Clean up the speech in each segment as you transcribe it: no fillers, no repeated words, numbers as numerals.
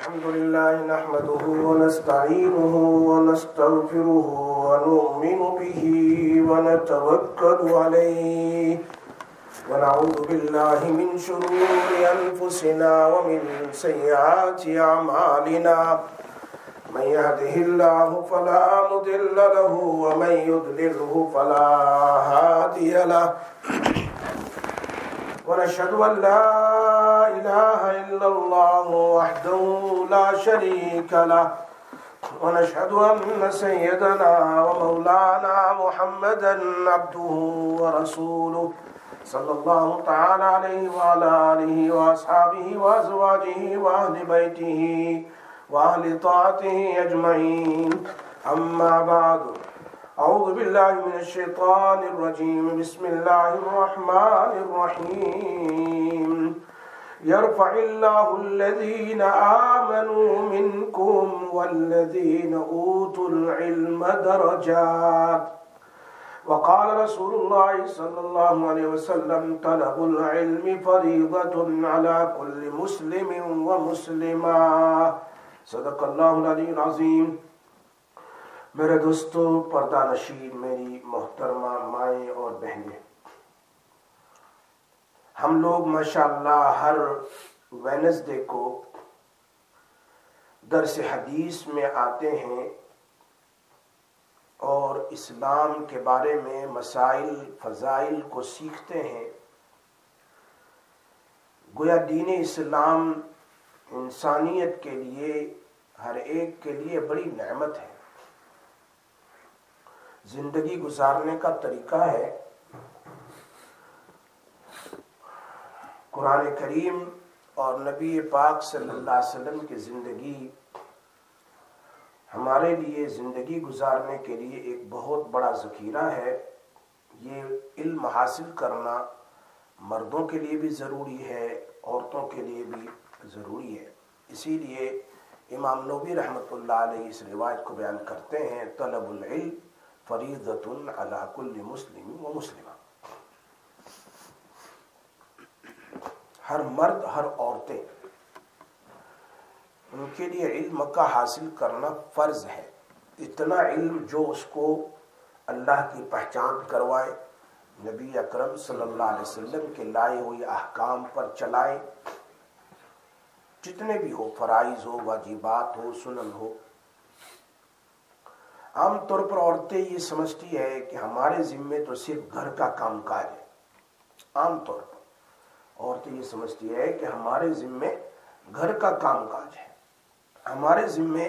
الحمد لله نحمده ونستعينه ونستغفره ونؤمن به ونتوكل عليه ونعوذ بالله من شرور أنفسنا ومن سيئات أعمالنا من يهده الله فلا مضل له ومن يضلله فلا هادي له ونشهد أن لا إله إلا الله وحده لا شريك له ونشهد أن سيدنا ومولانا محمدا عبده ورسوله صلى الله تعالى عليه وعلى آله وأصحابه وأزواجه وأهل بيته وأهل طاعته أجمعين أما بعد أعوذ بالله من الشيطان الرجيم بسم الله الرحمن الرحيم يرفع الله الذين آمنوا منكم والذين أوتوا العلم درجات وقال رسول الله صلى الله عليه وسلم طلب العلم فريضة على كل مسلم ومسلمة صدق اللہ العلی العظیم۔ میرے دوستو، پردہ نشین، میری محترمہ مائیں اور بہنیں، ہم لوگ ماشاءاللہ ہر وینسڈے کو درس حدیث میں آتے ہیں اور اسلام کے بارے میں مسائل فضائل کو سیکھتے ہیں۔ گویا دین اسلام انسانیت کے لیے، ہر ایک کے لیے بڑی نعمت ہے، زندگی گزارنے کا طریقہ ہے۔ قرآن کریم اور نبی پاک صلی اللہ علیہ وسلم کی زندگی ہمارے لیے زندگی گزارنے کے لیے ایک بہت بڑا ذخیرہ ہے۔ یہ علم حاصل کرنا مردوں کے لیے بھی ضروری ہے، عورتوں کے لیے بھی ضروری ہے۔ اسی لیے امام نووی رحمۃ اللہ علیہ اس روایت کو بیان کرتے ہیں، طلب العلم فریضۃ علی کل مسلم و مسلمہ۔ ہر مرد، ہر عورتیں، ان کے لیے علم کا حاصل کرنا فرض ہے۔ اتنا علم جو اس کو اللہ کی پہچان کروائے، نبی اکرم صلی اللہ علیہ وسلم کے لائے ہوئے احکام پر چلائے، جتنے بھی ہو، فرائض ہو، واجبات ہو، سنن ہو۔ عام طور پر عورتیں یہ سمجھتی ہے کہ ہمارے ذمے تو صرف گھر کا کام کاج ہے۔ عام طور پر عورتیں یہ سمجھتی ہے کہ ہمارے ذمے گھر کا کام کاج ہے، ہمارے ذمے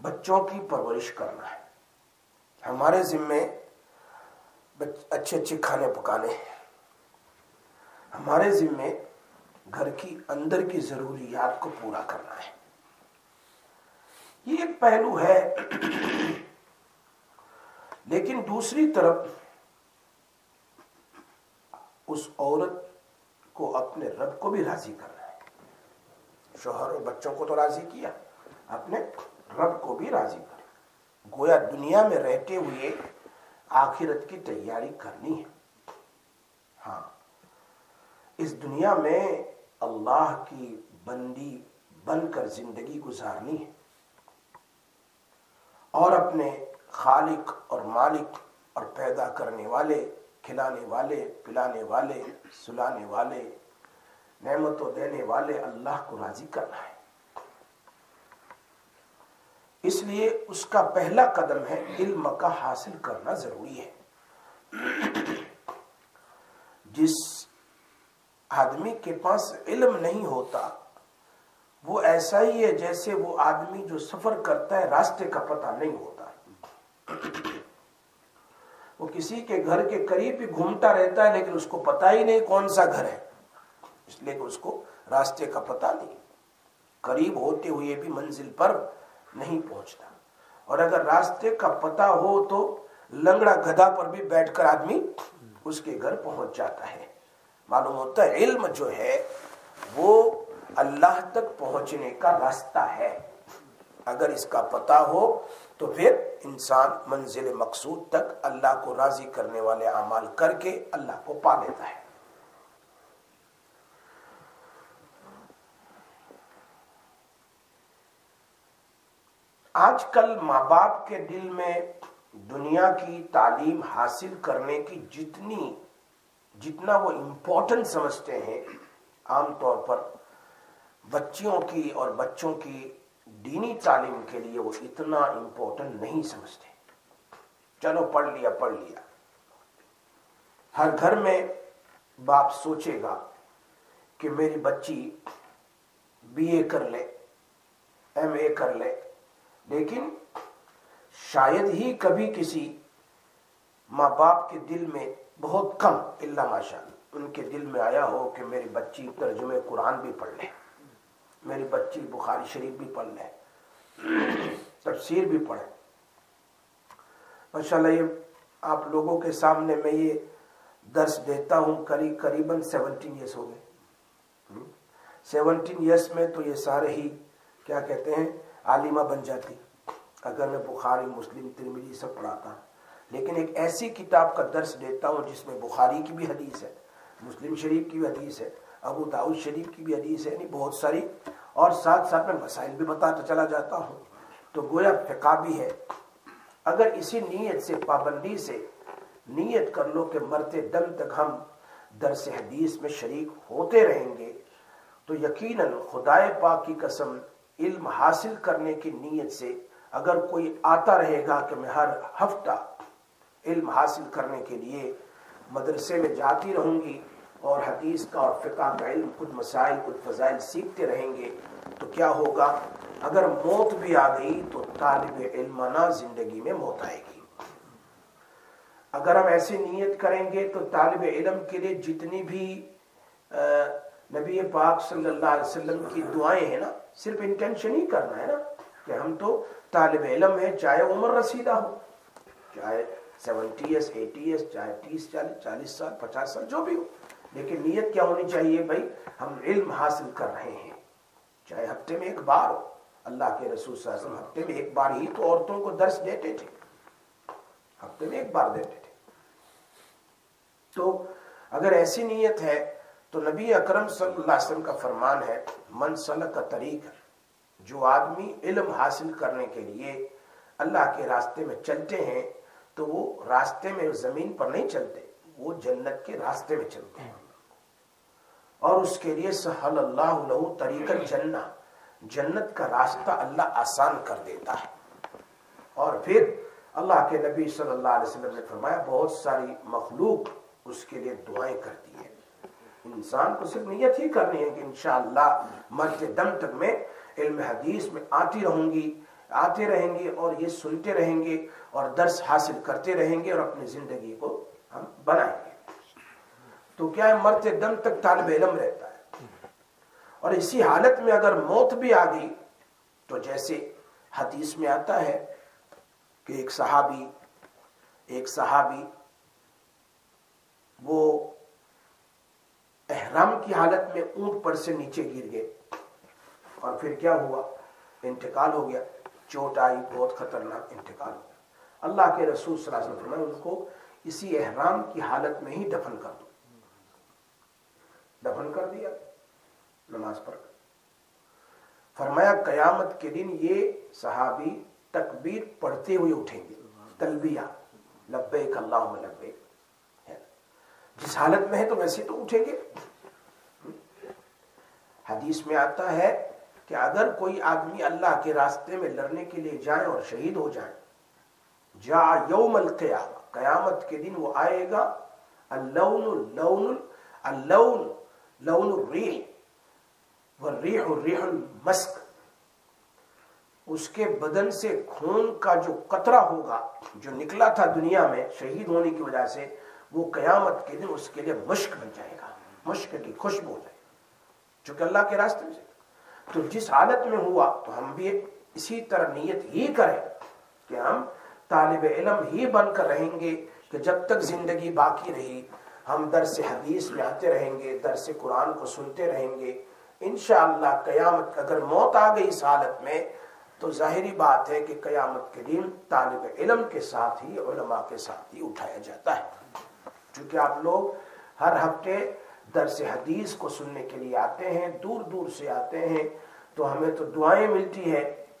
بچوں کی پرورش کرنا ہے، ہمارے ذمے اچھے اچھے کھانے پکانے ہیں، ہمارے ذمے گھر کی اندر کی ضروریات کو پورا کرنا ہے۔ یہ ایک پہلو ہے، لیکن دوسری طرف اس عورت کو اپنے رب کو بھی راضی کرنا ہے۔ شوہر اور بچوں کو تو راضی کیا، اپنے رب کو بھی راضی کرے۔ گویا دنیا میں رہتے ہوئے آخرت کی تیاری کرنی ہے۔ ہاں، اس دنیا میں اللہ کی بندی بن کر زندگی گزارنی ہے اور اپنے خالق اور مالک اور پیدا کرنے والے، کھلانے والے، پلانے والے، سلانے والے، نعمتوں دینے والے اللہ کو راضی کرنا ہے۔ اس لیے اس کا پہلا قدم ہے علم کا حاصل کرنا ضروری ہے۔ جس آدمی کے پاس علم نہیں ہوتا وہ ایسا ہی ہے جیسے وہ آدمی جو سفر کرتا ہے، راستے کا پتہ نہیں ہوتا، وہ کسی کے گھر کے قریب ہی گھومتا رہتا ہے لیکن اس کو پتہ ہی نہیں کون سا گھر ہے، اس لیے کہ اس کو راستے کا پتہ نہیں، قریب ہوتے ہوئے بھی منزل پر نہیں پہنچتا۔ اور اگر راستے کا پتہ ہو تو لنگڑا گدھا پر بھی بیٹھ کر آدمی اس کے گھر پہنچ جاتا ہے۔ معلوم ہوتا ہے علم جو ہے وہ اللہ تک پہنچنے کا راستہ ہے۔ اگر اس کا پتہ ہو تو پھر انسان منزل مقصود تک اللہ کو راضی کرنے والے اعمال کر کے اللہ کو پا لیتا ہے۔ آج کل ماں باپ کے دل میں دنیا کی تعلیم حاصل کرنے کی جتنا وہ امپورٹنٹ سمجھتے ہیں، عام طور پر بچیوں کی اور بچوں کی دینی تعلیم کے لیے وہ اتنا امپورٹنٹ نہیں سمجھتے. چلو پڑھ لیا. ہر گھر میں باپ سوچے گا کہ میری بچی BA کر لے، MA کر لے، لیکن شاید ہی کبھی کسی ماں باپ کے دل میں، بہت کم الا ماشاءاللہ، ان کے دل میں آیا ہو کہ میری بچی ترجمہ قرآن بھی پڑھ لے، میری بچی بخاری شریف بھی پڑھ لے، تفسیر بھی پڑھے. ماشاءاللہ یہ آپ لوگوں کے سامنے میں یہ درس دیتا ہوں، قریباً 17 ایئرس ہو گئے. 17 ایئرس میں تو یہ سارے ہی کیا کہتے ہیں عالمہ بن جاتی اگر میں بخاری، مسلم، ترمذی سب پڑھاتا. لیکن ایک ایسی کتاب کا درس دیتا ہوں جس میں بخاری کی بھی حدیث ہے، مسلم شریف کی بھی حدیث ہے، ابو داؤد شریف کی بھی حدیث ہے، یعنی بہت ساری، اور ساتھ ساتھ میں مسائل بھی بتاتا چلا جاتا ہوں. تو گویا فقہ بھی ہے. اگر اسی نیت سے، پابندی سے نیت کر لو کہ مرتے دم تک ہم درس حدیث میں شریک ہوتے رہیں گے، تو یقیناً خدائے پاک کی قسم علم حاصل کرنے کی نیت سے اگر کوئی آتا رہے گا کہ میں ہر ہفتہ علم حاصل کرنے کے لیے مدرسے میں جاتی رہوں گی اور حدیث کا اور فقہ کا علم، کچھ مسائل، کچھ فضائل سیکھتے رہیں گے، تو کیا ہوگا؟ اگر موت بھی آ گئی تو طالب علمانہ زندگی میں موت آئے گی. اگر ہم ایسی نیت کریں گے تو طالب علم کے لیے جتنی بھی نبی پاک صلی اللہ علیہ وسلم کی دعائیں ہیں نا، صرف انٹینشن ہی کرنا ہے نا کہ ہم تو طالب علم ہیں، چاہے عمر رسیدہ ہو، چاہے 70 ایئرس 80 ایئرس، چاہے 30 40 سال 50 سال جو بھی ہو، لیکن نیت کیا ہونی چاہیے بھائی؟ ہم علم حاصل کر رہے ہیں. چاہے ہفتے میں ایک بار ہو. اللہ کے رسول صلی اللہ علیہ وسلم ہفتے میں ایک بار ہی تو عورتوں کو درس دیتے تھے، ہفتے میں ایک بار دیتے تھے. تو اگر ایسی نیت ہے تو نبی اکرم صلی اللہ علیہ وسلم کا فرمان ہے، من سلک طریق، جو آدمی علم حاصل کرنے کے لیے اللہ کے راستے میں چلتے ہیں تو وہ راستے میں زمین پر نہیں چلتے، وہ جنت کے راستے میں چلتے ہیں. اور اس کے لیے سہل اللہ لہ طریق الجنہ، جنت کا راستہ اللہ آسان کر دیتا ہے. اور پھر اللہ کے نبی صلی اللہ علیہ وسلم نے فرمایا بہت ساری مخلوق اس کے لیے دعائیں کرتی ہے. انسان کو صرف نیت ہی کرنی ہے کہ انشاءاللہ مرتے دم تک میں علم حدیث میں آتے رہیں گے اور یہ سنتے رہیں گے اور درس حاصل کرتے رہیں گے اور اپنی زندگی کو ہم بنائیں گے. تو کیا ہے؟ مرتے دم تک طالب علم رہتا ہے. اور اسی حالت میں اگر موت بھی آ گئی تو جیسے حدیث میں آتا ہے کہ ایک صحابی وہ احرام کی حالت میں اونٹ پر سے نیچے گر گئے اور پھر کیا ہوا؟ انتقال ہو گیا. چوٹ آئی، بہت خطرناک انتقال ہو گیا. اللہ کے رسول صلی اللہ علیہ وسلم نے ان کو اسی احرام کی حالت میں ہی دفن کر دو. دفن کر دیا، نماز پڑھ کر. فرمایا قیامت کے دن یہ صحابی تکبیر پڑھتے ہوئے اٹھیں گے، تلبیہ لبیک اللہم لبیک. جس حالت میں ہے تو ویسے تو اٹھیں گے. حدیث میں آتا ہے کہ اگر کوئی آدمی اللہ کے راستے میں لڑنے کے لیے جائے اور شہید ہو جائے، جاء یوم القیامہ، قیامت کے دن وہ آئے گا، اللون الریح والریح ریح المسک، اس کے بدن سے خون کا جو قطرہ ہوگا جو نکلا تھا دنیا میں شہید ہونے کی وجہ سے، وہ قیامت کے دن اس کے لیے مشک بن جائے گا، مشک کی خوشبو ہو جائے گی، چونکہ اللہ کے راستے میں. تو جس حالت میں ہوا تو ہم بھی اسی طرح نیت ہی کریں کہ ہم طالب علم ہی بن کر رہیں گے، کہ جب تک زندگی باقی رہی ہم درس حدیث میں آتے رہیں گے، درس قرآن کو سنتے رہیں گے. انشاءاللہ قیامت اگر موت آ گئی اس حالت میں تو ظاہری بات ہے کہ قیامت کے دن طالب علم کے ساتھ ہی علماء کے ساتھ ہی اٹھایا جاتا ہے. چونکہ آپ لوگ ہر ہفتے درس حدیث کو سننے کے لیے آتے ہیں، دور دور سے آتے ہیں، تو ہمیں تو دعائیں ملتی ہے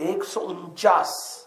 149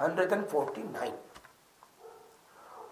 149।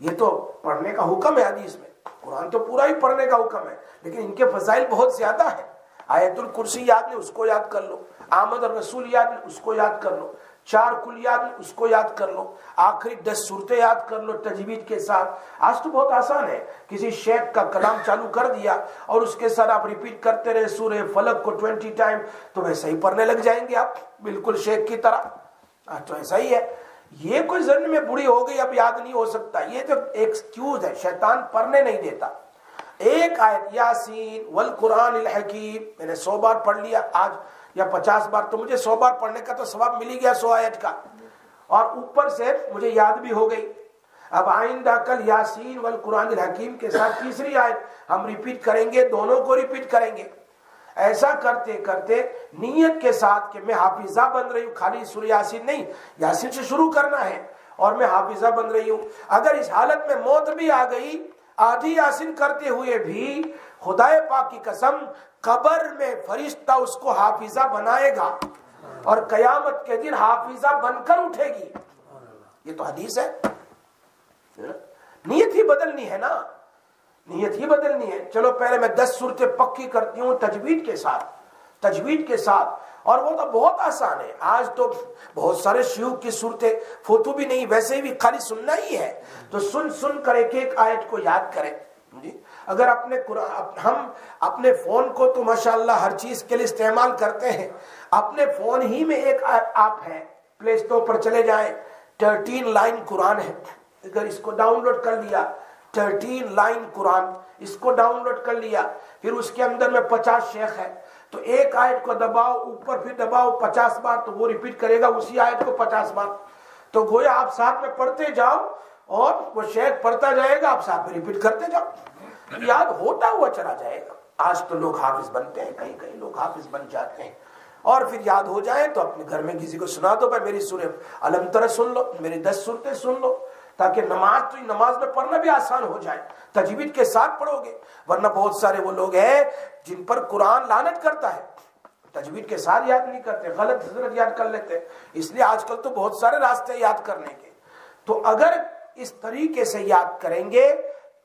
یہ تو پڑھنے کا حکم ہے حدیث میں، قرآن تو پورا ہی پڑھنے کا حکم ہے، لیکن ان کے فضائل بہت زیادہ ہیں۔ آیت الکرسی یاد نہیں، اس کو یاد کر لو، آمد الرسول یاد نہیں، اس کو یاد کر لو، 4 کل یاد نہیں، اس کو یاد کر لو، آخری 10 صورتیں یاد کر لو تجوید کے ساتھ۔ آج تو بہت آسان ہے، کسی شیخ کا کلام چالو کر دیا اور اس کے ساتھ آپ ریپیٹ کرتے رہے سورہ فلق کو 20 ٹائم، تو ویسے ہی پڑھنے لگ جائیں گے آپ، بالکل شیخ کی طرح۔ تو ایسا ہی ہے، یہ کوئی ذہن میں بڑی ہو گئی اب یاد نہیں ہو سکتا، یہ تو ایکسکیوز ہے، شیطان پڑھنے نہیں دیتا۔ ایک آیت یاسین والقرآن الحکیم میں نے 100 بار پڑھ لیا آج یا 50 بار، تو مجھے 100 بار پڑھنے کا تو ثواب مل ہی گیا 100 آیت کا، اور اوپر سے مجھے یاد بھی ہو گئی۔ اب آئندہ کل یاسین والقرآن الحکیم کے ساتھ تیسری آیت ہم ریپیٹ کریں گے، دونوں کو ریپیٹ کریں گے۔ ایسا کرتے کرتے نیت کے ساتھ کہ میں حافظہ بن رہی ہوں، خالی سورہ یاسین نہیں، یاسین سے شروع کرنا ہے اور میں حافظہ بن رہی ہوں۔ اگر اس حالت میں موت بھی آ گئی آدھی یاسین کرتے ہوئے بھی، خدا پاک کی قسم قبر میں فرشتہ اس کو حافظہ بنائے گا اور قیامت کے دن حافظہ بن کر اٹھے گی۔ یہ تو حدیث ہے۔ نیت ہی بدلنی ہے نا، نیت ہی بدلنی ہے۔ چلو پہلے میں 10 صورتیں پکی کرتی ہوں تجوید کے ساتھ، تجوید کے ساتھ، اور وہ تو بہت آسان ہے۔ آج تو بہت سارے شیوخ کی صورتیں فوتو بھی نہیں، ویسے بھی خالی سننا ہی ہے، تو سن سن کر ایک ایک آیت کو یاد کریں جی۔ اگر ہم اپنے فون کو تو ماشاءاللہ ہر چیز کے لیے استعمال کرتے ہیں، اپنے فون ہی میں ایک ایپ ہے، پلے اسٹور پر چلے جائیں، 13 لائن قرآن ہے، اگر اس کو ڈاؤن لوڈ کر لیا 13 لائن قرآن، اس کو ڈاؤن لوڈ کر لیا، پھر اس کے اندر میں 50 شیخ ہے، تو ایک آیت کو دباؤ اوپر، پھر دباؤ 50 بار، تو وہ ریپیٹ کرے گا اسی آیت کو 50 بار، تو گویا آپ ساتھ میں پڑھتے جاؤ اور وہ شیخ پڑھتا جائے گا، آپ ساتھ میں ریپیٹ کرتے جاؤ، یاد ہوتا ہوا چلا جائے گا۔ آج تو لوگ حافظ بنتے ہیں، کئی کئی لوگ حافظ بن جاتے ہیں، اور پھر یاد ہو جائے تو اپنے گھر میں کسی کو سنا دو، بھائی میری سورہ علم تر سن لو، میری 10 صورتیں سن لو، تاکہ نماز میں پڑھنا بھی آسان ہو جائے، تجوید کے ساتھ پڑھو گے۔ ورنہ بہت سارے وہ لوگ ہیں جن پر قرآن لعنت کرتا ہے، تجوید کے ساتھ یاد نہیں کرتے، غلط حضرت یاد کر لیتے، اس لیے آج کل تو بہت سارے راستے یاد کرنے کے۔ تو اگر اس طریقے سے یاد کریں گے،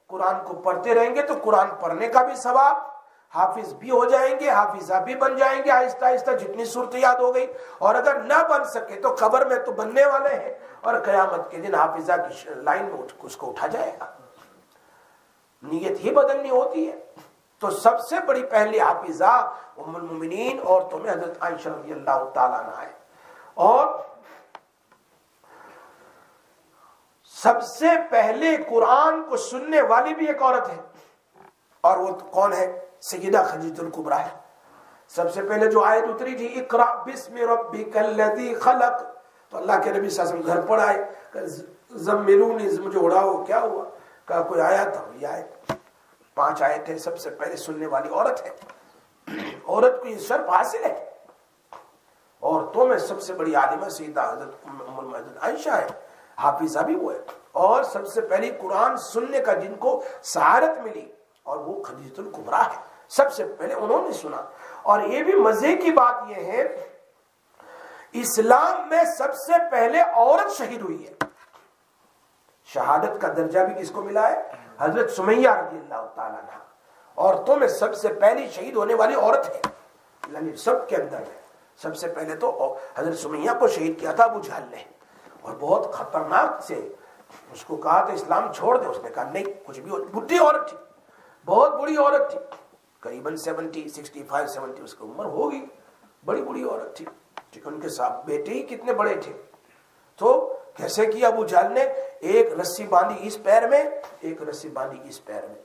قرآن کو پڑھتے رہیں گے، تو قرآن پڑھنے کا بھی ثواب، حافظ بھی ہو جائیں گے، حافظہ بھی بن جائیں گے آہستہ آہستہ، جتنی صورتیں یاد ہو گئی، اور اگر نہ بن سکے تو قبر میں تو بننے والے ہیں، اور قیامت کے دن حافظہ کی لائن میں اس کو اٹھا جائے گا۔ نیت ہی بدلنی ہوتی ہے۔ تو سب سے بڑی پہلی حافظہ ام المومنین عورتوں میں حضرت عائشہ رضی اللہ تعالیٰ عنہا ہے، اور سب سے پہلے قرآن کو سننے والی بھی ایک عورت ہے، اور وہ کون ہے؟ سیدہ خدیجہ الکبریٰ ہے۔ سب سے پہلے جو آیت اتری تھی اقرأ بسم ربک الذی خلق، تو اللہ کے نبی صلی اللہ علیہ وسلم گھر پر آئے، زملونی، مجھے اڑاؤ، کیا ہوا؟ کہا کوئی آیا تھا، یہ آیت 5 آیتیں سب سے پہلے سننے والی عورت ہے۔ عورت کو یہ شرف حاصل ہے، عورتوں میں سب سے بڑی عالمہ سیدہ حضرت عائشہ ہے، حافظہ بھی وہ ہے، اور سب سے پہلی قرآن سننے کا جن کو سعادت ملی، اور وہ خدیجہ الکبریٰ ہے، سب سے پہلے انہوں نے سنا۔ اور یہ بھی مزے کی بات یہ ہے، اسلام میں سب سے پہلے عورت شہید ہوئی ہے، شہادت کا درجہ بھی کس کو ملا ہے؟ حضرت سمیہ رضی اللہ تعالیٰ عنہ، عورتوں میں سب سے پہلی شہید ہونے والی عورت ہے، یعنی سب کے اندر ہے۔ سب سے پہلے تو حضرت سمیہ کو شہید کیا تھا ابو جہل نے، اور بہت خطرناک سے اس کو کہا تھا اسلام چھوڑ دے، اس نے کہا نہیں، کچھ بھی، بڈھی عورت تھی، بہت بڑی عورت تھی، قریباً 65-70 اس کی عمر ہوگی، بڑی بڑی عورت تھی، ان کے ساتھ بیٹے ہی کتنے بڑے تھے۔ تو کیسے کیا ابو جہل نے؟ ایک رسی باندھی اس پیر میں، ایک رسی باندھی اس پیر میں،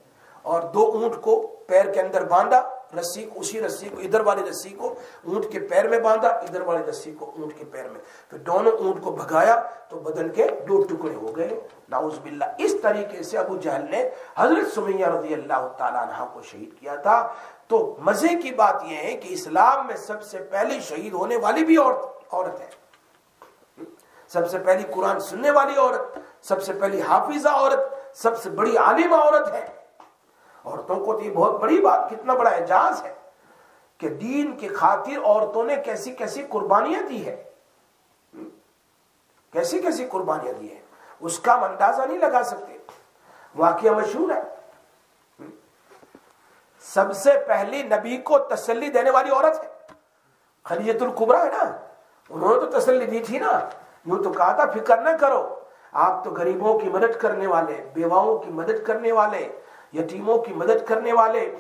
اور 2 اونٹ کو پیر کے اندر باندھا، رسی کو، اسی رسی کو، ادھر والی رسی کو اونٹ کے پیر میں باندھا، ادھر والی رسی کو اونٹ کے پیر میں، پھر دونوں اونٹ کو بھگایا تو بدن کے 2 ٹکڑے ہو گئے، نعوذ باللہ۔ اس طریقے سے ابو جہل نے حضرت سمیہ رضی اللہ تعالیٰ عنہ کو شہید کیا تھا۔ تو مزے کی بات یہ ہے کہ اسلام میں سب سے پہلی شہید ہونے والی بھی عورت ہے، سب سے پہلی قرآن سننے والی عورت، سب سے پہلی حافظہ عورت، سب سے بڑی عالمہ عورت ہے۔ عورتوں کو تو یہ بہت بڑی بات، کتنا بڑا اعجاز ہے کہ دین کی خاطر عورتوں نے کیسی کیسی قربانیاں دی ہے، کیسی کیسی قربانیاں دی ہیں، اس کا ہم اندازہ نہیں لگا سکتے۔ واقعہ مشہور ہے. سب سے پہلی نبی کو تسلی دینے والی عورت ہے خدیجہ الکبریٰ ہے نا. انہوں نے تو تسلی دی تھی نا. یوں تو کہا تھا فکر نہ کرو, آپ تو غریبوں کی مدد کرنے والے, بیواؤں کی مدد کرنے والے, یتیموں کی مدد کرنے والے,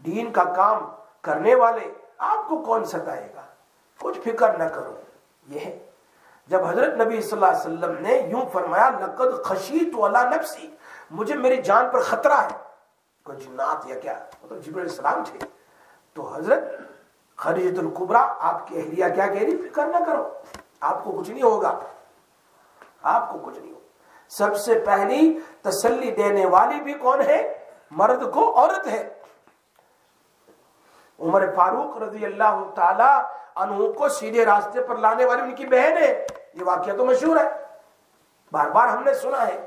دین کا کام کرنے والے, آپ کو کون ستائے گا, کچھ فکر نہ کرو. یہ ہے جب حضرت نبی صلی اللہ علیہ وسلم نے یوں فرمایا لقد خشیت علی نفسی, مجھے میری جان پر خطرہ ہے. کوئی جنات یا کیا, تو جبرائیل علیہ السلام تھے. تو حضرت خدیجہ الکبریٰ آپ کی اہلیہ کیا کہہ رہی, فکر نہ کرو, آپ کو کچھ نہیں ہوگا, آپ کو کچھ نہیں ہوگا. سب سے پہلی تسلی دینے والی بھی کون ہے, مرد کو عورت ہے. عمر فاروق رضی اللہ تعالی عنہ کو سیدھے راستے پر لانے والی ان کی بہن ہے. یہ واقعہ تو مشہور ہے, بار بار ہم نے سنا ہے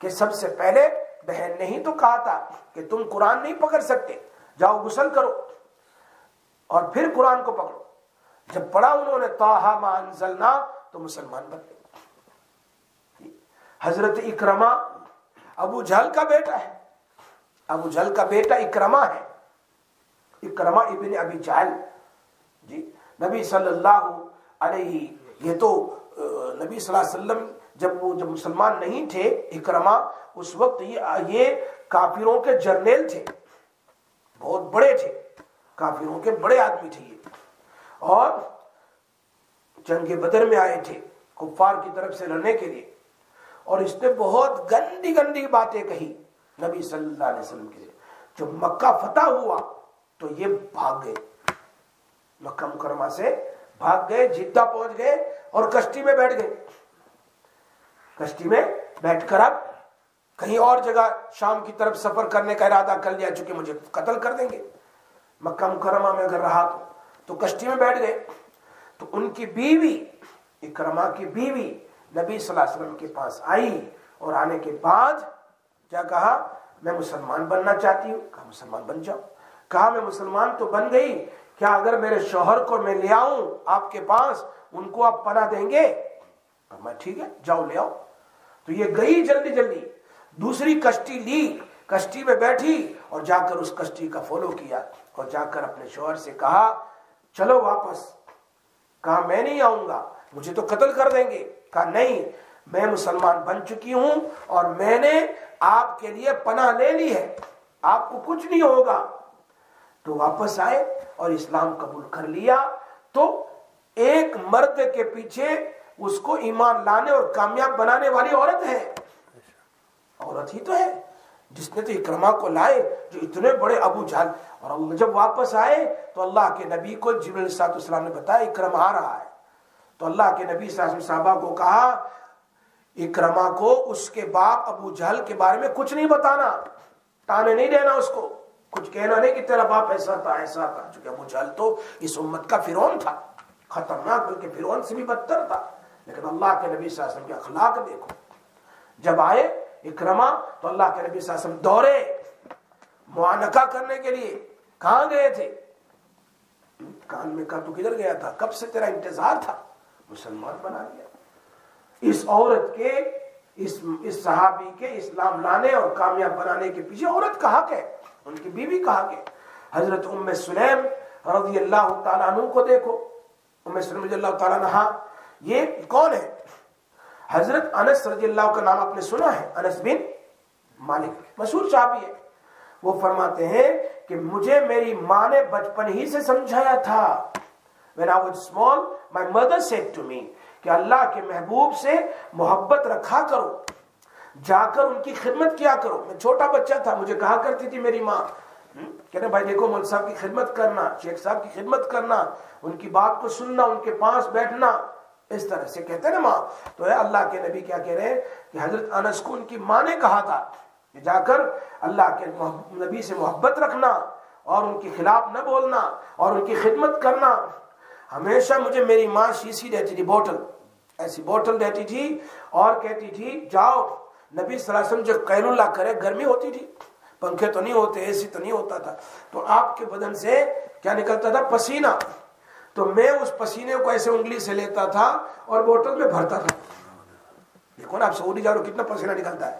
کہ سب سے پہلے بہن نے ہی تو کہا تھا کہ تم قرآن نہیں پکڑ سکتے, جاؤ غسل کرو اور پھر قرآن کو پکڑو. جب پڑھا انہوں نے طٰہٰ ما انزلنا, تو مسلمان بن گئے. حضرت اکرمہ ابو جہل کا بیٹا ہے, ابو جہل کا بیٹا اکرمہ ہے, اکرمہ ابن ابی جہل. جی نبی صلی اللہ علیہ, یہ تو نبی صلی اللہ علیہ وسلم جب مسلمان نہیں تھے اکرمہ, اس وقت یہ کافروں کے جرنیل تھے, بہت بڑے تھے, کافروں کے بڑے آدمی تھے یہ, اور جنگ بدر میں آئے تھے کفار کی طرف سے لڑنے کے لیے. اور اس نے بہت گندی گندی باتیں کہی نبی صلی اللہ علیہ وسلم کے لیے. جب مکہ فتح ہوا تو یہ بھاگ گئے, مکہ مکرمہ سے بھاگ گئے, جدہ پہنچ گئے اور کشتی میں بیٹھ گئے. کشتی میں بیٹھ کر اب کہیں اور جگہ شام کی طرف سفر کرنے کا ارادہ کر لیا, چونکہ مجھے قتل کر دیں گے مکہ مکرمہ میں اگر رہا تو کشتی میں بیٹھ گئے. تو ان کی بیوی, اکرمہ کی بیوی نبی صلی اللہ علیہ وسلم کے پاس آئی, اور آنے کے بعد کیا کہا, میں مسلمان بننا چاہتی ہوں. کہا مسلمان بن جاؤ. کہا میں مسلمان تو بن گئی, کیا اگر میرے شوہر کو میں لے آؤں آپ کے پاس, ان کو آپ پناہ دیں گے؟ میں ٹھیک ہے جاؤ لے آؤ. تو یہ گئی جلدی جلدی, دوسری کشتی لی, کشتی میں بیٹھی اور جا کر اس کشتی کا فالو کیا, اور جا کر اپنے شوہر سے کہا چلو واپس. کہا میں نہیں آؤں گا, مجھے تو قتل کر دیں گے. کہا نہیں, میں مسلمان بن چکی ہوں اور میں نے آپ کے لیے پناہ لے لی ہے, آپ کو کچھ نہیں ہوگا. تو واپس آئے اور اسلام قبول کر لیا. تو ایک مرد کے پیچھے اس کو ایمان لانے اور کامیاب بنانے والی عورت ہے, عورت ہی تو ہے جس نے تو اکرمہ کو لائے, جو اتنے بڑے ابو جہل. اور جب واپس آئے تو اللہ کے نبی کو جبرائیل علیہ السلام نے بتایا اکرمہ آ رہا ہے. تو اللہ کے نبی صلی اللہ علیہ وسلم صحابہ کو کہا اکرمہ کو اس کے باپ ابو جہل کے بارے میں کچھ نہیں بتانا, تانے نہیں دینا اس کو, کچھ کہنا نہیں کہ تیرا باپ ایسا تھا ایسا تھا. چونکہ ابو جہل تو اس امت کا فرعون تھا, خطرناک, بلکہ فرعون سے بھی بدتر تھا. لیکن اللہ کے نبی صلی اللہ علیہ وسلم کے اخلاق دیکھو. جب آئے اکرمہ تو اللہ کے نبی صلی اللہ علیہ وسلم دوڑے معانقہ کرنے کے لیے. کہاں گئے تھے؟ کان میں کہا تو کدھر گیا تھا, کب سے تیرا انتظار تھا, مسلمان بنا لیا. اس عورت کے, اس صحابی کے اسلام لانے اور کامیاب بنانے کے پیچھے عورت کا حق ہے, ان کی بیوی کا حق ہے. حضرت ام سلیم رضی اللہ تعالیٰ عنہ کو دیکھو. ام سلیم رضی اللہ تعالیٰ عنہ یہ کون ہے؟ حضرت انس رضی اللہ کا نام آپ نے سنا ہے, انس بن مالک مشہور صحابی ہے. وہ فرماتے ہیں کہ مجھے میری ماں نے بچپن ہی سے سمجھایا تھا. When I was small, my mother said to me کہ اللہ کے محبوب سے محبت رکھا کرو, جا کر ان کی خدمت کیا کرو. میں چھوٹا بچہ تھا, مجھے کہا کرتی تھی میری ماں, کہتے بھائی دیکھو مولوی صاحب کی خدمت کرنا, شیخ صاحب کی خدمت کرنا, ان کی بات کو سننا, ان کے پاس بیٹھنا, اس طرح سے کہتے ہیں نا ماں. تو ہے اللہ کے نبی کیا کہہ رہے ہیں کہ حضرت انس کو ان کی ماں نے کہا تھا کہ جا کر اللہ کے نبی سے محبت رکھنا اور ان کے خلاف نہ بولنا اور ان کی خدمت کرنا. ہمیشہ مجھے میری ماں شیشی دیتی تھی, بوٹل, ایسی بوٹل دیتی تھی, اور کہتی تھی جاؤ نبی صلی اللہ علیہ وسلم جو قیل اللہ کرے, گرمی ہوتی تھی, پنکھے تو نہیں ہوتے, اے سی تو نہیں ہوتا تھا, تو آپ کے بدن سے کیا نکلتا تھا؟ پسینہ. تو میں اس پسینے کو ایسے انگلی سے لیتا تھا اور بوٹل میں بھرتا تھا. دیکھو نا آپ سعودی جا رہے ہو کتنا پسینہ نکلتا ہے,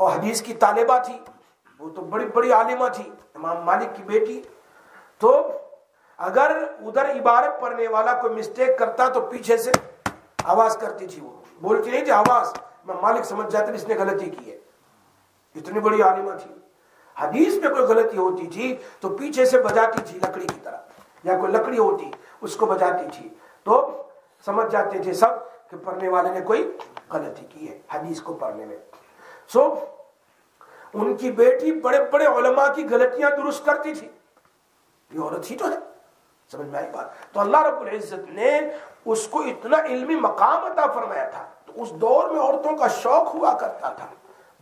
اور حدیث کی طالبہ تھی, وہ تو بڑی بڑی عالمہ تھی, امام مالک کی بیٹی. تو اگر ادھر عبارت پڑھنے والا کوئی مسٹیک کرتا تو پیچھے سے آواز کرتی تھی, وہ بولتی نہیں تھی آواز, امام مالک سمجھ جاتے اس نے غلطی کی ہے, اتنی بڑی عالمہ تھی. حدیث میں کوئی غلطی ہوتی تھی تو پیچھے سے بجاتی تھی لکڑی کی طرح, یا کوئی لکڑی ہوتی اس کو بجاتی تھی, تو سمجھ جاتے تھے سب کہ پڑھنے والے نے کوئی غلطی کی ہے حدیث کو پڑھنے میں. سو ان کی بیٹی بڑے بڑے علماء کی غلطیاں درست کرتی تھی, یہ عورت ہی تو ہے, سمجھ میں آئی بات. تو اللہ رب العزت نے اس کو اتنا علمی مقام عطا فرمایا تھا. تو اس دور میں عورتوں کا شوق ہوا کرتا تھا,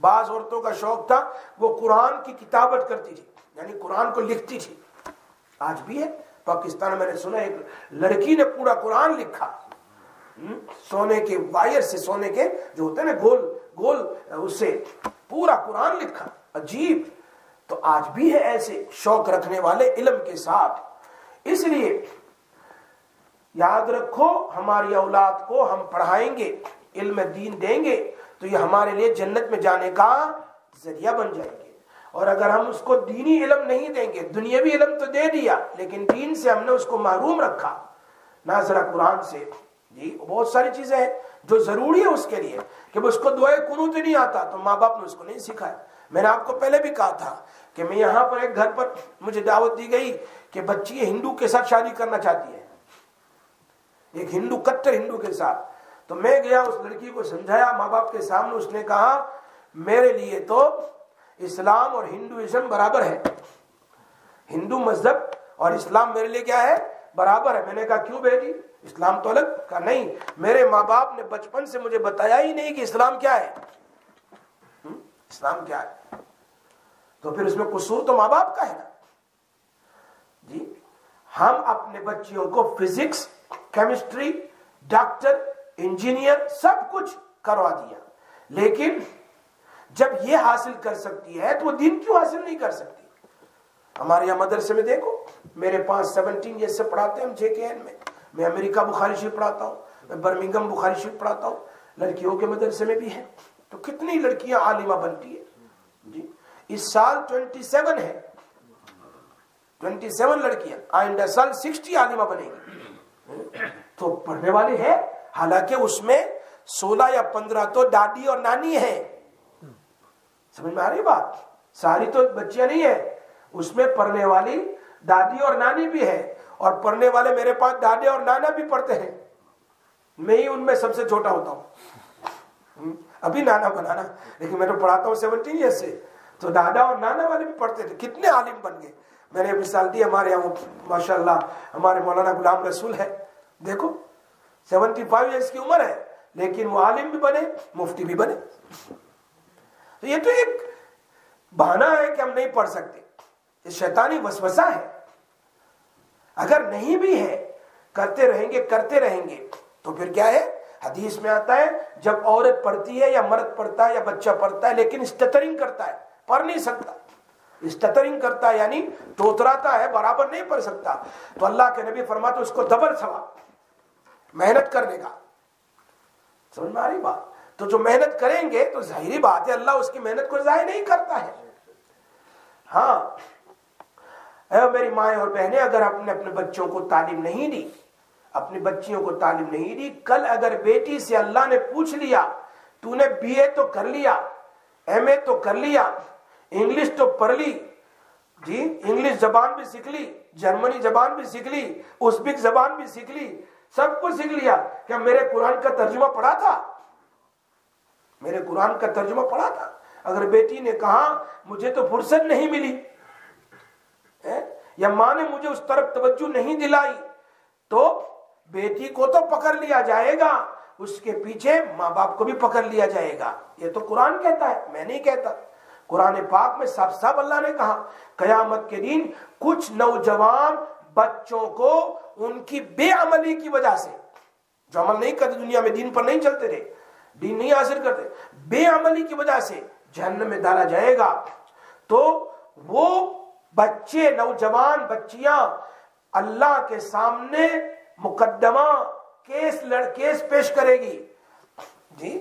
بعض عورتوں کا شوق تھا وہ قرآن کی کتابت کرتی تھی, یعنی قرآن کو لکھتی تھی. آج بھی ہے پاکستان میں, میں نے سنا ایک لڑکی نے پورا قرآن لکھا, سونے کے وائر سے, سونے کے جو ہوتے ہیں نا گول گول, اس سے پورا قرآن لکھا, عجیب. تو آج بھی ہے ایسے شوق رکھنے والے علم کے ساتھ. اس لیے یاد رکھو, ہماری اولاد کو ہم پڑھائیں گے, علم دین دیں گے, تو یہ ہمارے لیے جنت میں جانے کا ذریعہ بن جائیں گے. اور اگر ہم اس کو دینی علم نہیں دیں گے, دنیاوی علم تو دے دیا لیکن دین سے ہم نے اس کو محروم رکھا, نہ ذرا قرآن سے. جی بہت ساری چیزیں ہیں جو ضروری ہے اس کے لیے, کہ اس کو دعائے قنوت نہیں آتا تو ماں باپ نے اس کو نہیں سکھایا. میں نے آپ کو پہلے بھی کہا تھا کہ میں یہاں پر ایک گھر پر مجھے دعوت دی گئی کہ بچی ہندو کے ساتھ شادی کرنا چاہتی ہے, ایک ہندو, کٹر ہندو کے ساتھ. تو میں گیا, اس لڑکی کو سمجھایا ماں باپ کے سامنے. اس نے کہا میرے لیے تو اسلام اور ہندوازم برابر ہے, ہندو مذہب اور اسلام میرے لیے کیا ہے, برابر ہے. میں نے کہا کیوں بیٹی, اسلام تو الگ. کہا نہیں, میرے ماں باپ نے بچپن سے مجھے بتایا ہی نہیں کہ اسلام کیا ہے, اسلام کیا ہے. تو پھر اس میں قصور تو ماں باپ کا ہے نا. جی ہم اپنے بچیوں کو فزکس, کیمسٹری, ڈاکٹر, انجینئر سب کچھ کروا دیا, لیکن جب یہ حاصل کر سکتی ہے تو وہ دین کیوں حاصل نہیں کر سکتی. ہمارے یہاں مدرسے میں دیکھو, میرے پاس 17 ایئر سے پڑھاتے ہیں ہم JKN میں. میں امریکہ بخاری شریف پڑھاتا ہوں, میں برمنگم بخاری شریف پڑھاتا ہوں, لڑکیوں کے مدرسے میں بھی ہے. تو کتنی لڑکیاں عالمہ بنتی ہے. جی اس سال 27 ہے, 27 لڑکیاں, آئندہ سال 60 عالمہ بنے گی. تو پڑھنے والے ہیں, حالانکہ اس میں 16 یا 15 تو دادی اور نانی ہے. سمجھ میں آ رہی بات, ساری تو بچیاں نہیں ہے, اس میں پڑھنے والی دادی اور نانی بھی ہے, اور پڑھنے والے میرے پاس دادے اور نانا بھی پڑھتے ہیں. میں ہی ان میں سب سے چھوٹا ہوتا ہوں, ابھی نانا بنانا, لیکن میں تو پڑھاتا ہوں 17 ایئر سے. تو دادا اور نانا والے بھی پڑھتے تھے, کتنے عالم بن گئے. میں نے مثال دی, ہمارے یہاں ماشاءاللہ ہمارے مولانا غلام رسول ہے, دیکھو 75 ایئرس کی عمر ہے, لیکن وہ عالم بھی بنے, مفتی بھی بنے. تو یہ تو ایک بہانہ ہے کہ ہم نہیں پڑھ سکتے, یہ شیطانی وسوسہ ہے. اگر نہیں بھی ہے, کرتے رہیں گے تو پھر کیا ہے. حدیث میں آتا ہے جب عورت پڑھتی ہے یا مرد پڑھتا ہے یا بچہ پڑھتا ہے لیکن اسٹٹرنگ کرتا ہے, پڑھ نہیں سکتا, اسٹٹرنگ کرتا ہے یعنی توتراتا ہے, برابر نہیں پڑھ سکتا, تو اللہ کے نبی فرماتے اس کو ڈبل ثواب محنت کرنے کا. سمجھ میں آ رہی بات. تو جو محنت کریں گے تو ظاہری بات ہے اللہ اس کی محنت کو ضائع نہیں کرتا ہے. ہاں اے میری مائیں اور بہنیں, اگر آپ نے اپنے بچوں کو تعلیم نہیں دی, اپنی بچیوں کو تعلیم نہیں دی, کل اگر بیٹی سے اللہ نے پوچھ لیا تو نے BA تو کر لیا, MA تو کر لیا, انگلش تو پڑھ لی, جی انگلش زبان بھی سیکھ لی, جرمنی زبان بھی سیکھ لی, ازبک زبان بھی سیکھ لی, سب کچھ سیکھ لیا, کیا میرے قرآن کا ترجمہ پڑھا تھا, میرے قرآن کا ترجمہ پڑھا تھا. اگر بیٹی نے کہا مجھے تو فرصت نہیں ملی, یا ماں نے مجھے اس طرف توجہ نہیں دلائی, تو بیٹی کو تو پکڑ لیا جائے گا, اس کے پیچھے ماں باپ کو بھی پکڑ لیا جائے گا. یہ تو قرآن کہتا ہے, میں نہیں کہتا. قرآن پاک میں صاف صاف اللہ نے کہا قیامت کے دن کچھ نوجوان بچوں کو ان کی بے عملی کی وجہ سے, جو عمل نہیں کرتے دنیا میں, دین پر نہیں چلتے تھے, دین نہیں حاصل کرتے, بے عملی کی وجہ سے جہنم میں ڈالا جائے گا. تو وہ بچے, نوجوان بچیاں اللہ کے سامنے مقدمہ کیس پیش کرے گی. جی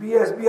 BSB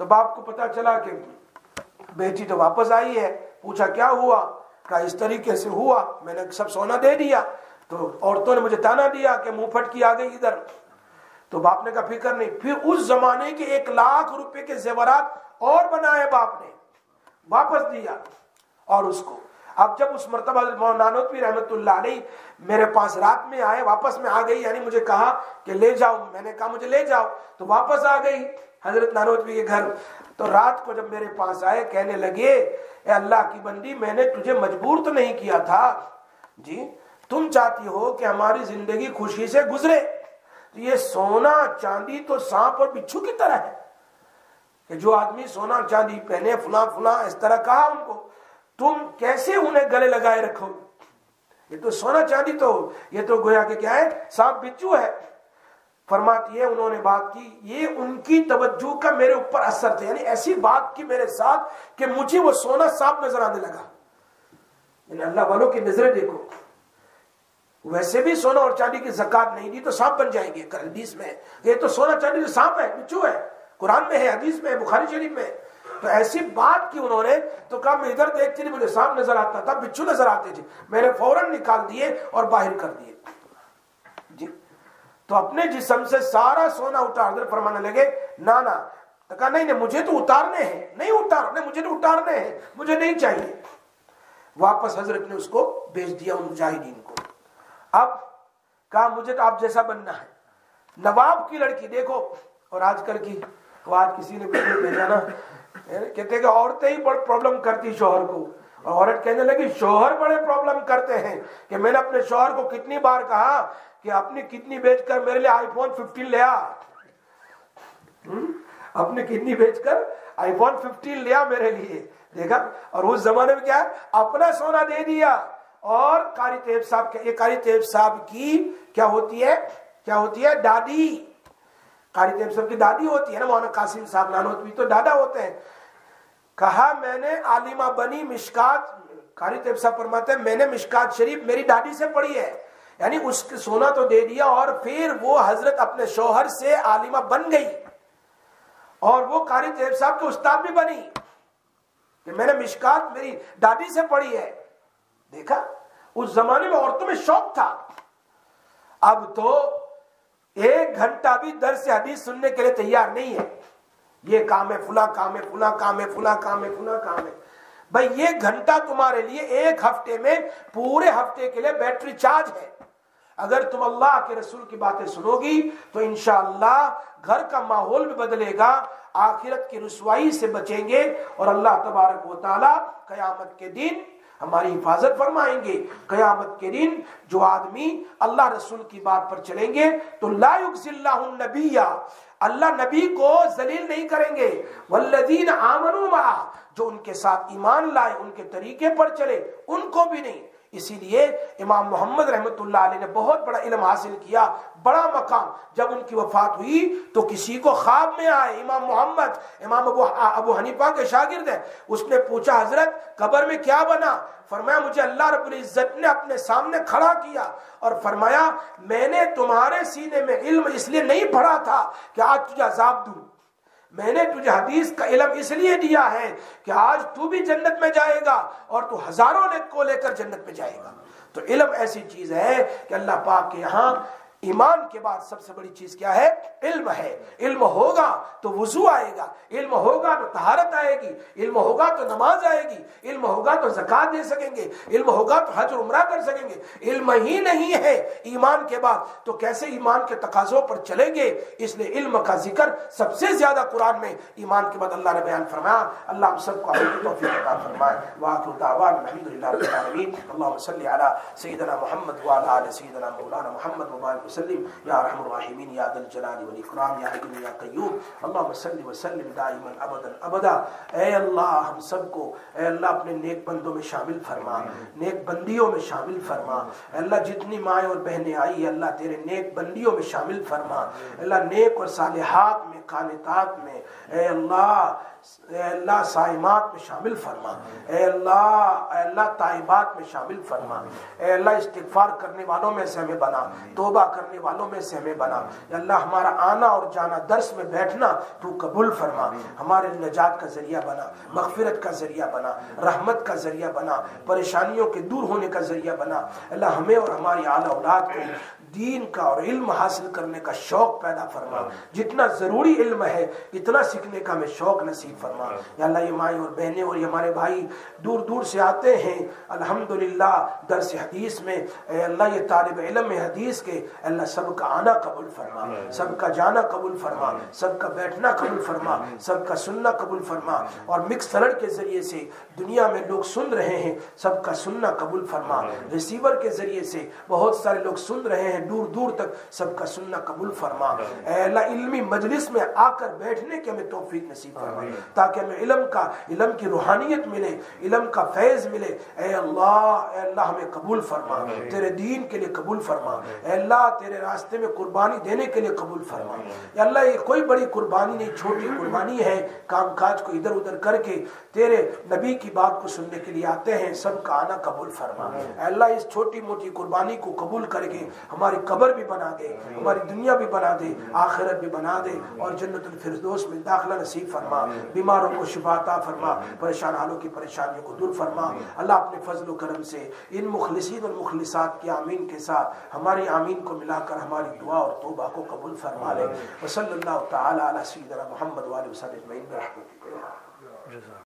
تو باپ کو پتا چلا کہ بیٹی تو واپس آئی ہے. پوچھا کیا ہوا؟ کہا اس طریقے سے ہوا، میں نے سب سونا دے دیا، تو عورتوں نے مجھے تانا دیا کہ منہ پھٹ کی آ گئی ادھر. تو باپ نے کہا فکر نہیں. پھر اس زمانے کے 1,00,000 روپے کے زیورات اور بنائے باپ نے، واپس دیا. اور اس کو اب جب اس مرتبہ مولانا نانوتوی رحمت اللہ علیہ میرے پاس رات میں آئے، واپس میں آ گئی، یعنی مجھے کہا کہ لے جاؤ. میں نے کہا مجھے لے جاؤ، تو واپس آ گئی حضرت نانوتوی کے گھر. تو رات کو جب میرے پاس آئے کہنے لگے اے اللہ کی بندی، میں نے تجھے مجبور تو نہیں کیا تھا جی، تم چاہتی ہو کہ ہماری زندگی خوشی سے گزرے، تو یہ سونا چاندی تو سانپ اور بچھو کی طرح ہے کہ جو آدمی سونا چاندی پہنے فلاں فلاں اس طرح کہا ان کو، تم کیسے انہیں گلے لگائے رکھو؟ یہ تو سونا چاندی تو یہ تو گویا کہ کیا ہے، سانپ بچھو ہے. فرماتی ہے انہوں نے بات کی، یہ ان کی توجہ کا میرے اوپر اثر تھا، یعنی ایسی بات کی میرے ساتھ کہ مجھے وہ سونا سانپ نظر آنے لگا. یعنی اللہ والوں کی نظریں دیکھو، ویسے بھی سونا اور چاندی کی زکات نہیں دی تو سانپ بن جائیں گے. حدیث میں یہ تو سونا چاندی تو سانپ ہے، بچھو ہے، قرآن میں ہے، حدیث میں ہے، بخاری شریف میں. تو ایسی بات کی انہوں نے، تو کہا میں ادھر دیکھتی تھی مجھے سانپ نظر آتا تھا، بچھو نظر آتے تھے، میں نے فوراً نکال دیے اور باہر کر دیے جی. تو اپنے جسم سے سارا سونا اتار کر فرمانے لگے نانا. تو کہا نہیں مجھے تو اتارنے ہیں. نہیں اتارنے، مجھے تو اتارنے ہیں، مجھے نہیں چاہیے. واپس حضرت نے اس کو بھیج دیا ان مجاہدین کو. اب کہا مجھے تو آپ جیسا بننا ہے. نواب کی لڑکی دیکھو، اور آج کل کی، تو آج کسی نے بھیجا نا، کہتے کہ عورتیں ہی بڑا پرابلم کرتی شوہر کو، اور عورت کہنے لگی شوہر بڑے پرابلم کرتے ہیں کہ میں نے اپنے شوہر کو کتنی بار کہا کہ اپنی کڈنی بیچ کر میرے لیے آئی فون 15 لے آ، اپنی کڈنی بیچ کر آئی فون 15 لیا میرے لیے. دیکھا، اور اس زمانے میں کیا ہے، اپنا سونا دے دیا. اور قاری طیب صاحب کے، یہ قاری طیب صاحب کی کیا ہوتی ہے، کیا ہوتی ہے، دادی. قاری طیب صاحب کی دادی ہوتی ہے نا، مولانا قاسم صاحب نانوتوی تو دادا ہوتے ہیں. کہا میں نے عالمہ بنی مشکات، قاری طیب صاحب فرماتے ہیں میں نے مشکات شریف میری دادی سے پڑھی ہے. یعنی اس کے سونا تو دے دیا، اور پھر وہ حضرت اپنے شوہر سے عالمہ بن گئی، اور وہ قاری طیب صاحب کے استاد بھی بنی کہ میں نے مشکات میری دادی سے پڑھی ہے. دیکھا، اس زمانے میں عورتوں میں شوق تھا. اب تو 1 گھنٹہ بھی درس حدیث سننے کے لیے تیار نہیں ہے. یہ کام ہے، فلاں کام ہے، فلاں کام ہے، فلاں کام ہے، فلاں کام ہے. بھائی یہ گھنٹہ تمہارے لیے 1 ہفتے میں پورے ہفتے کے لیے بیٹری چارج ہے. اگر تم اللہ کے رسول کی باتیں سنو گی تو انشاءاللہ گھر کا ماحول بھی بدلے گا، آخرت کی رسوائی سے بچیں گے، اور اللہ تبارک و تعالی قیامت کے دن ہماری حفاظت فرمائیں گے. قیامت کے دن جو آدمی اللہ رسول کی بات پر چلیں گے تو لا یخزی اللہ النبی، اللہ نبی کو ذلیل نہیں کریں گے. والذین آمنوا معہ، جو ان کے ساتھ ایمان لائے، ان کے طریقے پر چلے، ان کو بھی نہیں. اسی لیے امام محمد رحمت اللہ علیہ نے بہت بڑا علم حاصل کیا، بڑا مقام. جب ان کی وفات ہوئی تو کسی کو خواب میں آئے، امام محمد، امام ابو حنیفہ کے شاگرد ہیں، اس نے پوچھا حضرت قبر میں کیا بنا؟ فرمایا مجھے اللہ رب العزت نے اپنے سامنے کھڑا کیا اور فرمایا میں نے تمہارے سینے میں علم اس لیے نہیں پڑھا تھا کہ آج تجھے عذاب دوں، میں نے تجھے حدیث کا علم اس لیے دیا ہے کہ آج تو بھی جنت میں جائے گا اور تو ہزاروں کو لے کر جنت میں جائے گا. تو علم ایسی چیز ہے کہ اللہ پاک کے یہاں ایمان کے بعد سب سے بڑی چیز کیا ہے؟ علم ہے. علم ہوگا تو وضو آئے گا، علم ہوگا تو طہارت آئے گی، علم ہوگا تو نماز آئے گی، علم ہوگا تو زکات دے سکیں گے، علم ہوگا تو حج اور عمرہ کر سکیں گے. علم ہی نہیں ہے ایمان کے بعد تو کیسے ایمان کے تقاضوں پر چلیں گے؟ اس لیے علم کا ذکر سب سے زیادہ قرآن میں ایمان کے بعد اللہ نے بیان فرمایا. اللہ ہم سب کو عمل کی توفیق عطا فرمائے. وآخر دعوانا الحمدللہ رب العالمین. اللهم صل علی سیدنا محمد وعلی آل سیدنا مولانا محمد وبارک وسلم یا ارحم الراحمین یا ذا الجلال والاکرام یا حی یا قیوم. اللهم صل وسلم دائما ابدا ابدا. اے اللہ ہم سب کو اے اللہ اپنے نیک بندوں میں شامل فرما، نیک بندیوں میں شامل فرما. اے اللہ جتنی مائیں اور بہنیں آئی اللہ تیرے نیک بندیوں میں شامل فرما. اے اللہ نیک اور صالحات میں، قانتات میں. اے اللہ اے اللہ صائمات میں شامل فرما، اے اللہ تائبات میں شامل فرما، اے اللہ استغفار کرنے والوں میں سے ہمیں بنا، توبہ کرنے والوں میں سے ہمیں بنا، اے اللہ ہمارا آنا اور جانا، درس میں بیٹھنا تو قبول فرما، ہمارے نجات کا ذریعہ بنا، مغفرت کا ذریعہ بنا، رحمت کا ذریعہ بنا، پریشانیوں کے دور ہونے کا ذریعہ بنا۔ اللہ ہمیں اور ہماری اعلی اولاد کو دین کا اور علم حاصل کرنے کا شوق پیدا فرما، جتنا ضروری علم ہے اتنا سیکھنے کا ہمیں شوق نصیب فرما۔ یا اللہ یہ مائیں اور بہنیں اور یہ ہمارے بھائی دور دور سے آتے ہیں الحمدللہ درس حدیث میں، اے اللہ یہ طالب علم حدیث کے، اے اللہ سب کا آنا قبول فرما، سب کا جانا قبول فرما، سب کا بیٹھنا قبول فرما، سب کا سننا قبول فرما، اور مکسر کے ذریعے سے دنیا میں لوگ سن رہے ہیں سب کا سننا قبول فرما، ریسیور کے ذریعے سے بہت سارے لوگ سن رہے ہیں دور دور تک، سب کا سننا قبول فرما۔ اے اللہ علمی مجلس میں آ کر بیٹھنے کے ہمیں توفیق نصیب فرما، تاکہ ہمیں علم کی روحانیت ملے، علم کا فیض ملے۔ اے اللہ ہمیں قبول فرما، تیرے دین کے لیے قبول فرما، اے اللہ تیرے راستے میں قربانی دینے کے لیے قبول فرما۔ اے اللہ یہ کوئی بڑی قربانی نہیں، چھوٹی قربانی ہے، کام کاج کو ادھر ادھر کر کے تیرے نبی کی بات کو سننے کے لیے آتے ہیں، سب کا آنا قبول فرما۔ اے اللہ اس چھوٹی موٹی قربانی کو قبول کر کے ہماری قبر بھی بنا دے، ہماری دنیا بھی بنا دے، آخرت بھی بنا دے، اور جنت الفردوس میں داخلہ نصیب فرما۔ بیماروں کو شفا عطا فرما، پریشان حالوں کی پریشانیوں کو دور فرما۔ اللہ اپنے فضل و کرم سے ان مخلصین اور مخلصات کی آمین کے ساتھ ہماری آمین کو ملا کر ہماری دعا اور توبہ کو قبول فرما لے۔ وصلی اللہ تعالی علی سیدنا محمد وآلہ وصحبہ اجمعین برحمتک۔